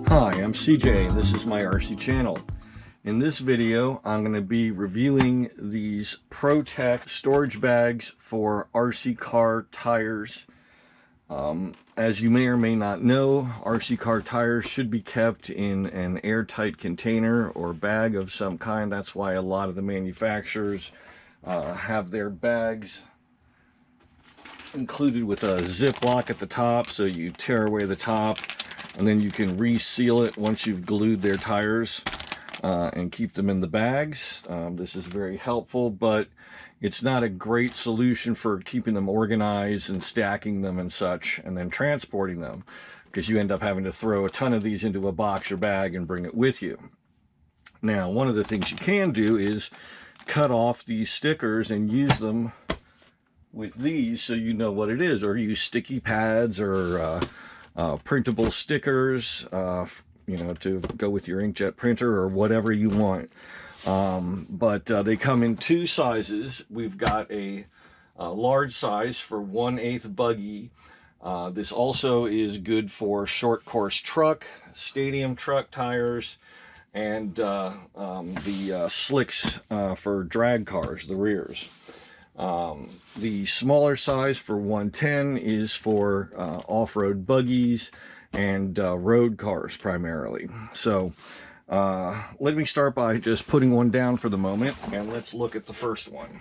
Hi, I'm CJ and this is my RC channel. In this video, I'm going to be reviewing these ProTek storage bags for RC car tires. As you may or may not know, RC car tires should be kept in an airtight container or bag of some kind. That's why a lot of the manufacturers have their bags included with a zip lock at the top, so you tear away the top and then you can reseal it once you've glued their tires and keep them in the bags. This is very helpful, but it's not a great solution for keeping them organized and stacking them and such and then transporting them, because you end up having to throw a ton of these into a box or bag and bring it with you. Now, one of the things you can do is cut off these stickers and use them with these so you know what it is, or use sticky pads or printable stickers, you know, to go with your inkjet printer or whatever you want. But they come in two sizes. We've got a large size for 1/8 buggy. This also is good for short course truck, stadium truck tires, and the slicks for drag cars, the rears. The smaller size for 110 is for off-road buggies and road cars primarily. So let me start by just putting one down for the moment, and let's look at the first one.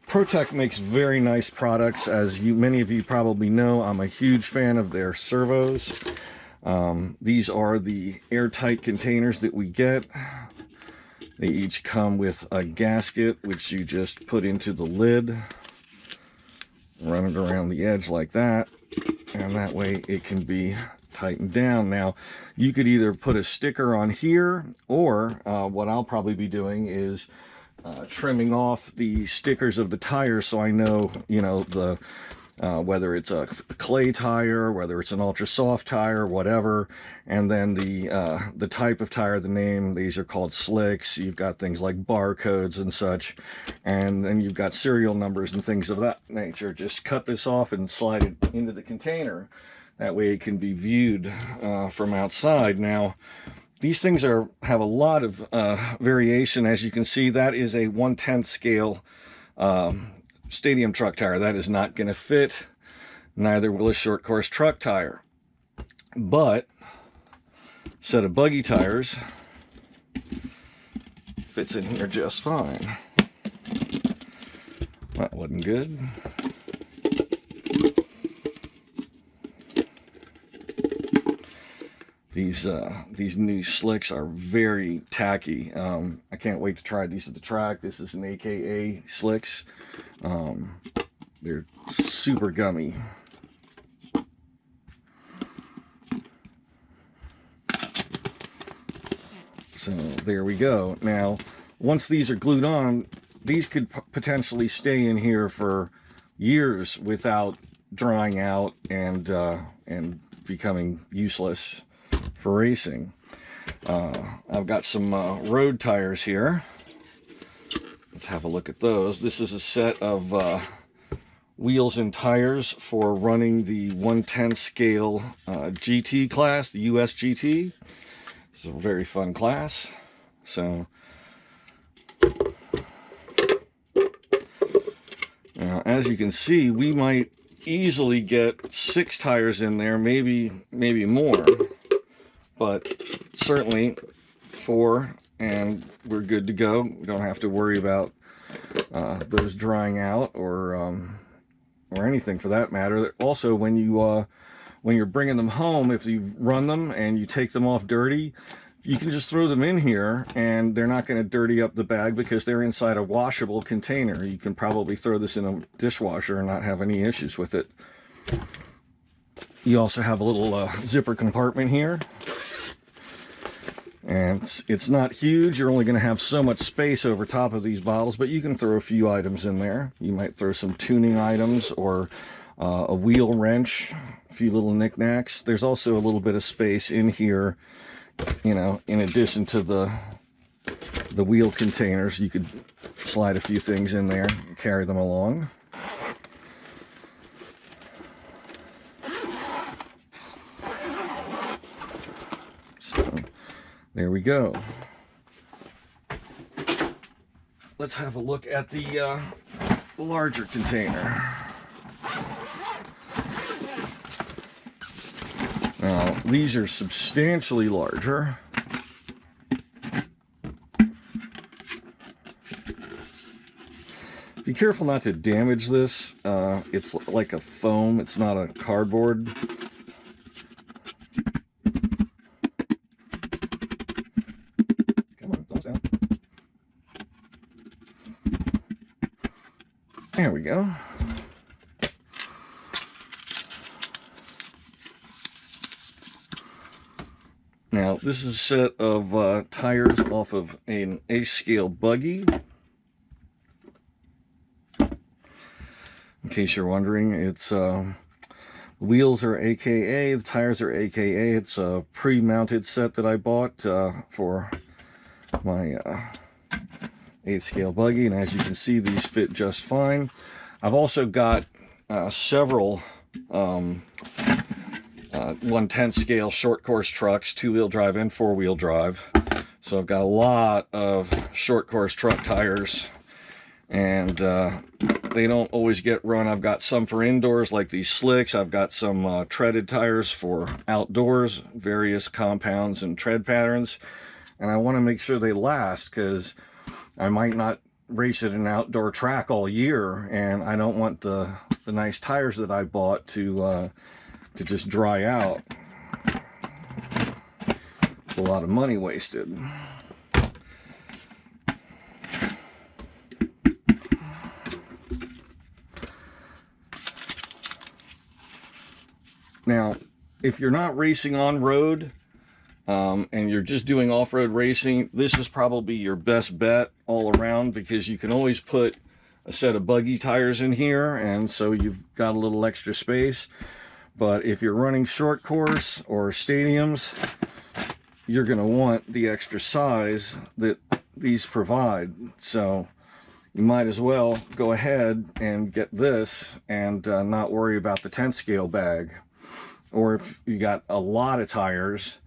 ProTek makes very nice products. As many of you probably know, I'm a huge fan of their servos. These are the airtight containers that we get. They each come with a gasket, which you just put into the lid, run it around the edge like that, and that way it can be tightened down. Now, you could either put a sticker on here, or what I'll probably be doing is trimming off the stickers of the tires, so I know, you know, the whether it's a clay tire, whether it's an ultra soft tire, whatever, and then the type of tire, the name. These are called slicks. You've got things like barcodes and such, and then you've got serial numbers and things of that nature. Just cut this off and slide it into the container. That way it can be viewed from outside. Now, these things have a lot of variation. As you can see, that is a 1/10 scale stadium truck tire. That is not going to fit. Neither will a short course truck tire. But a set of buggy tires fits in here just fine. That wasn't good. These new slicks are very tacky. I can't wait to try these at the track. This is an AKA slicks. They're super gummy. So there we go. Now, once these are glued on, these could potentially stay in here for years without drying out and becoming useless for racing. I've got some road tires here. Let's have a look at those. This is a set of wheels and tires for running the 1/10 scale GT class, the US GT. It's a very fun class. So now, as you can see, we might easily get 6 tires in there, maybe more, but certainly 4, and we're good to go. We don't have to worry about those drying out or anything for that matter. Also, when you're bringing them home, if you run them and you take them off dirty, you can just throw them in here and they're not going to dirty up the bag because they're inside a washable container. You can probably throw this in a dishwasher and not have any issues with it. You also have a little zipper compartment here. And it's not huge. You're only going to have so much space over top of these bottles, but you can throw a few items in there. You might throw some tuning items or a wheel wrench, a few little knickknacks. There's also a little bit of space in here, you know, in addition to the wheel containers. You could slide a few things in there and carry them along. There we go. Let's have a look at the larger container. Now, these are substantially larger. Be careful not to damage this. It's like a foam, it's not a cardboard. Come on, thumbs down. There we go. Now, this is a set of tires off of an A-scale buggy. In case you're wondering, it's wheels are AKA, the tires are AKA. It's a pre-mounted set that I bought for my 8-scale buggy, and as you can see, these fit just fine. I've also got several 1/10 scale short course trucks, 2-wheel drive and 4-wheel drive. So I've got a lot of short course truck tires, and they don't always get run. I've got some for indoors like these slicks. I've got some treaded tires for outdoors, various compounds and tread patterns, and I want to make sure they last because I might not race at an outdoor track all year, and I don't want the nice tires that I bought to just dry out. It's a lot of money wasted. Now, if you're not racing on road and you're just doing off-road racing, this is probably your best bet all around, because you can always put a set of buggy tires in here, and so you've got a little extra space. But if you're running short course or stadiums, you're going to want the extra size that these provide. So you might as well go ahead and get this and not worry about the 10 scale bag. Or if you got a lot of tires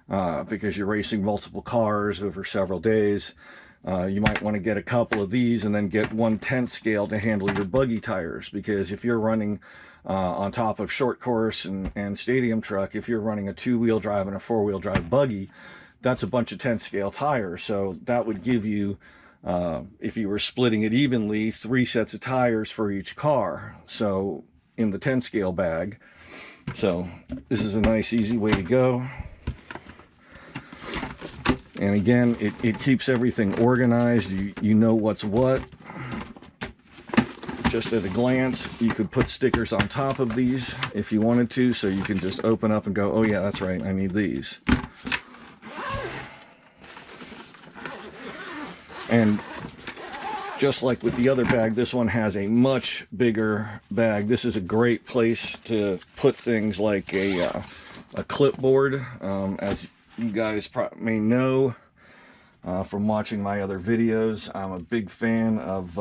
because you're racing multiple cars over several days, you might want to get a couple of these and then get 1/10 scale to handle your buggy tires. Because if you're running on top of short course and stadium truck, if you're running a 2-wheel drive and a 4-wheel drive buggy, that's a bunch of 10 scale tires. So that would give you, if you were splitting it evenly, 3 sets of tires for each car, so in the 10 scale bag. So this is a nice easy way to go. And again, it keeps everything organized. You know what's what. Just at a glance, you could put stickers on top of these if you wanted to, so you can just open up and go, oh yeah, that's right, I need these. And just like with the other bag, this one has a much bigger bag. This is a great place to put things like a clipboard. As you guys may know from watching my other videos, I'm a big fan of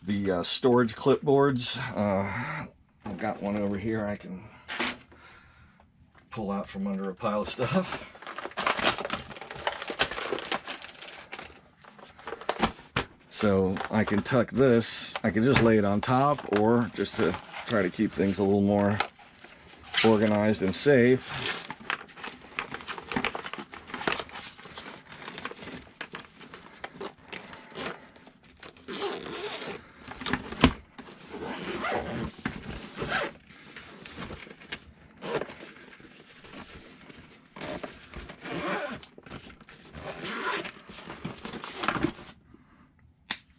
the storage clipboards. I've got one over here I can pull out from under a pile of stuff. So I can tuck this, I can just lay it on top, or just to try to keep things a little more organized and safe.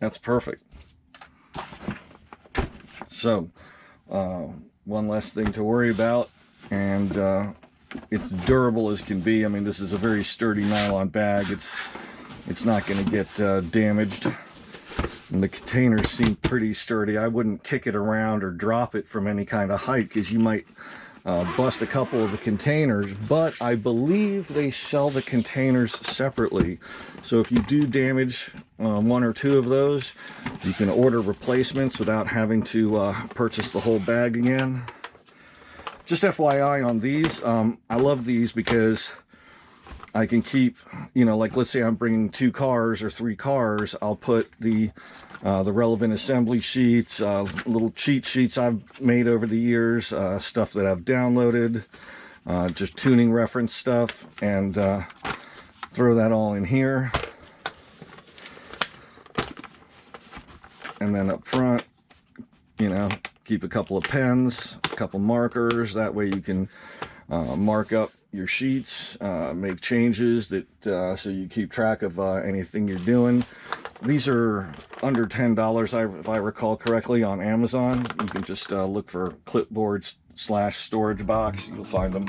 That's perfect. So, one less thing to worry about, and it's durable as can be. I mean, this is a very sturdy nylon bag. It's not going to get damaged. And the containers seem pretty sturdy. I wouldn't kick it around or drop it from any kind of height, because you might bust a couple of the containers, but I believe they sell the containers separately. So if you do damage 1 or 2 of those, you can order replacements without having to purchase the whole bag again. Just FYI on these, I love these because I can keep, you know, like let's say I'm bringing 2 cars or 3 cars, I'll put the relevant assembly sheets, little cheat sheets I've made over the years, stuff that I've downloaded, just tuning reference stuff, and throw that all in here. And then up front, you know, keep a couple of pens, a couple markers. That way you can mark up your sheets, make changes that so you keep track of anything you're doing. These are under $10, if I recall correctly, on Amazon. You can just look for clipboard / storage box. You'll find them.